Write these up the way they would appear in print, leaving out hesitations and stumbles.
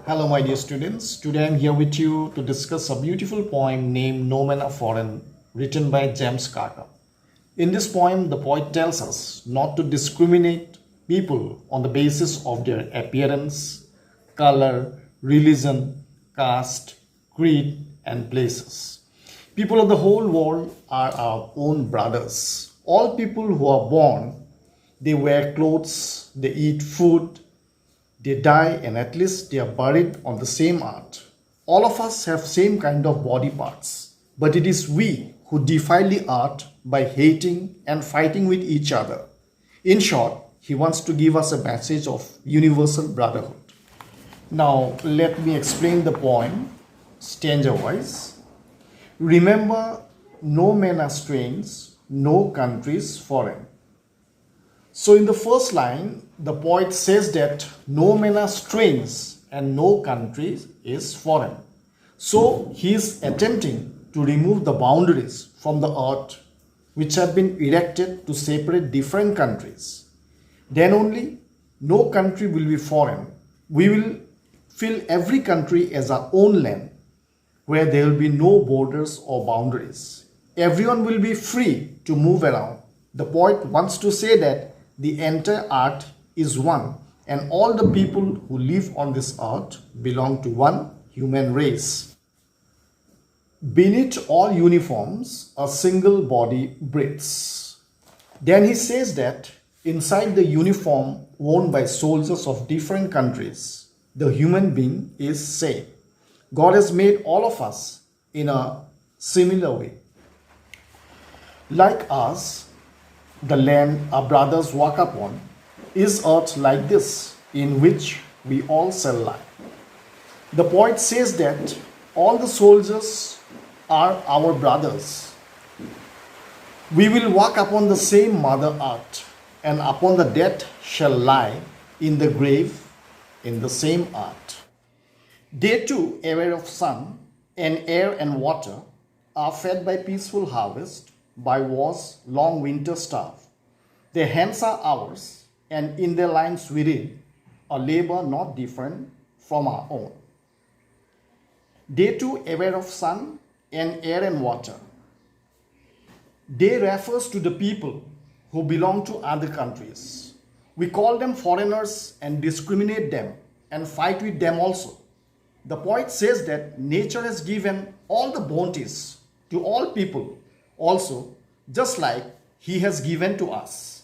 Hello, my dear students. Today I'm here with you to discuss a beautiful poem named No Men Are Foreign, written by James Kurkip. In this poem, the poet tells us not to discriminate people on the basis of their appearance, color, religion, caste, creed, and places. People of the whole world are our own brothers. All people who are born, they wear clothes, they eat food, they die, and at least they are buried on the same earth. All of us have same kind of body parts, but it is we who defile the earth by hating and fighting with each other. In short, he wants to give us a message of universal brotherhood. Now, let me explain the poem stanza-wise. Remember, no men are strange, no country is foreign. So in the first line, the poet says that no men are strange and no country is foreign. So he is attempting to remove the boundaries from the earth which have been erected to separate different countries. Then only no country will be foreign. We will feel every country as our own land where there will be no borders or boundaries. Everyone will be free to move around. The poet wants to say that the entire earth is one, and all the people who live on this earth belong to one human race. Beneath all uniforms, a single body breathes. Then he says that inside the uniform worn by soldiers of different countries, the human being is same. God has made all of us in a similar way. Like us, the land our brothers walk upon is earth like this, in which we all shall lie. The poet says that all the soldiers are our brothers. We will walk upon the same mother earth, and upon the dead shall lie in the grave in the same earth. They too, aware of sun and air and water, are fed by peaceful harvest, by war's long winter starve. Their hands are ours, and in their lines we read, a labor not different from our own. They too aware of sun and air and water. They refers to the people who belong to other countries. We call them foreigners and discriminate them and fight with them also. The poet says that nature has given all the bounties to all people also, just like he has given to us.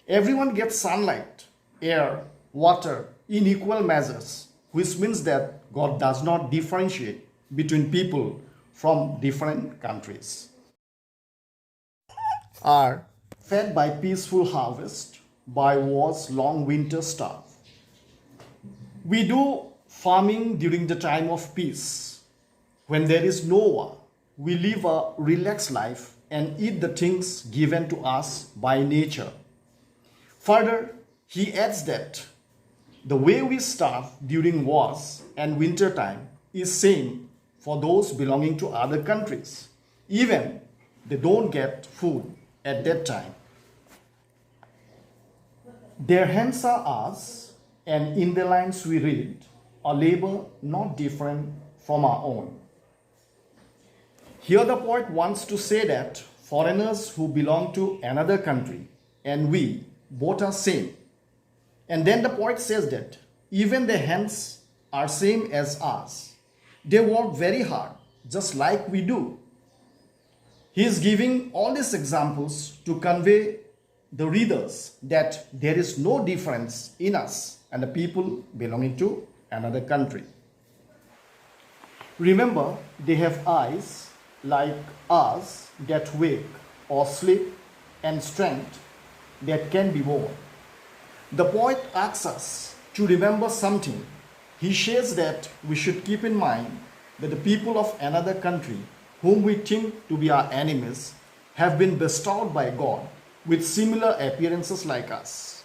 Everyone gets sunlight, air, water in equal measures, which means that God does not differentiate between people from different countries. Are fed by peaceful harvest, by war's long winter starve. We do farming during the time of peace. When there is no war, we live a relaxed life and eat the things given to us by nature. Further, he adds that the way we starve during wars and winter time is same for those belonging to other countries. Even they don't get food at that time. Their hands are ours, and in their lines we read, a labor not different from our own. Here the poet wants to say that foreigners who belong to another country and we both are same. And then the poet says that even their hands are same as ours. They work very hard, just like we do. He is giving all these examples to convey the readers that there is no difference in us and the people belonging to another country. Remember, they have eyes like us that wake or sleep, and strength that can be born. The poet asks us to remember something. He says that we should keep in mind that the people of another country, whom we think to be our enemies, have been bestowed by God with similar appearances like us.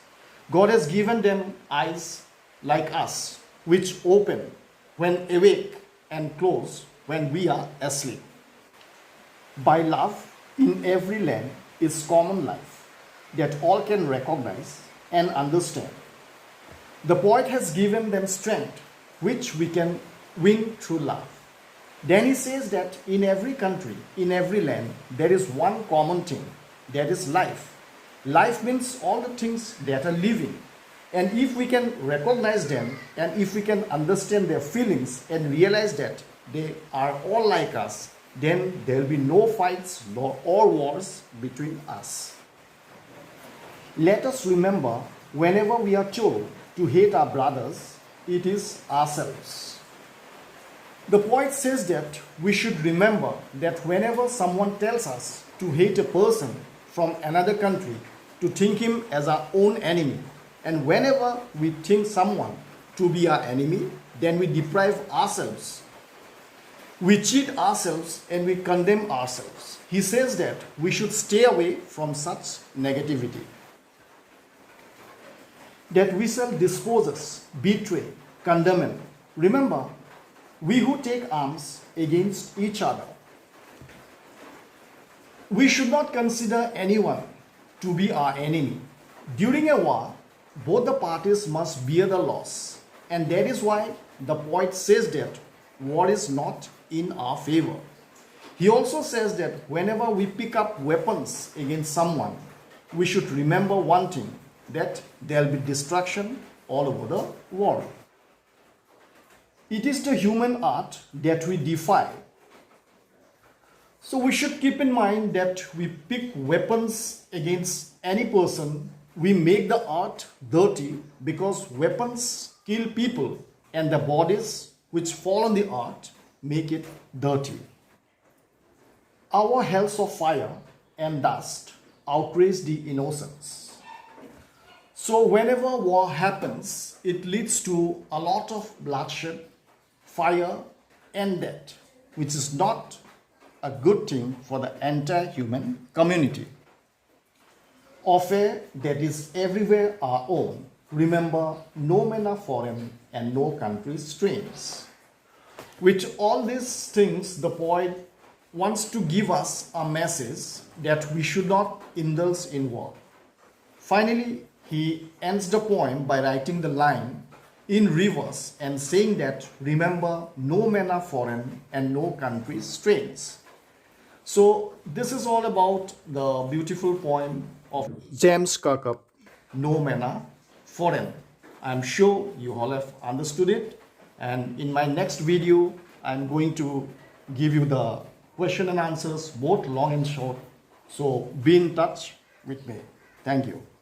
God has given them eyes like us, which open when awake and close when we are asleep. By love in every land is common life that all can recognize and understand. The poet has given them strength which we can win through love. Then he says that in every country, in every land, there is one common thing, that is life. Life means all the things that are living. And if we can recognize them, and if we can understand their feelings and realize that they are all like us, then there will be no fights or wars between us. Let us remember, whenever we are told to hate our brothers, it is ourselves. The poet says that we should remember that whenever someone tells us to hate a person from another country, to think him as our own enemy, and whenever we think someone to be our enemy, then we deprive ourselves. We cheat ourselves and we condemn ourselves. He says that we should stay away from such negativity. That we shall dispose, betray, condemn. Remember, we who take arms against each other, we should not consider anyone to be our enemy. During a war, both the parties must bear the loss, and that is why the poet says that war is not in our favor. He also says that whenever we pick up weapons against someone, we should remember one thing, that there will be destruction all over the world. It is the human art that we defy. So we should keep in mind that we pick weapons against any person, we make the art dirty, because weapons kill people and the bodies which fall on the art make it dirty. Our hells of fire and dust outrage the innocents. So whenever war happens, it leads to a lot of bloodshed, fire and death, which is not a good thing for the entire human community. Of a that is everywhere our own, remember, no men are foreign and no country strange. With all these things, the poet wants to give us a message that we should not indulge in war. Finally, he ends the poem by writing the line in reverse and saying that, remember, no men are foreign and no country strange. So this is all about the beautiful poem of James Kurkip, No Men Are Foreign. I'm sure you all have understood it, and in my next video I'm going to give you the question and answers, both long and short. So be in touch with me. Thank you.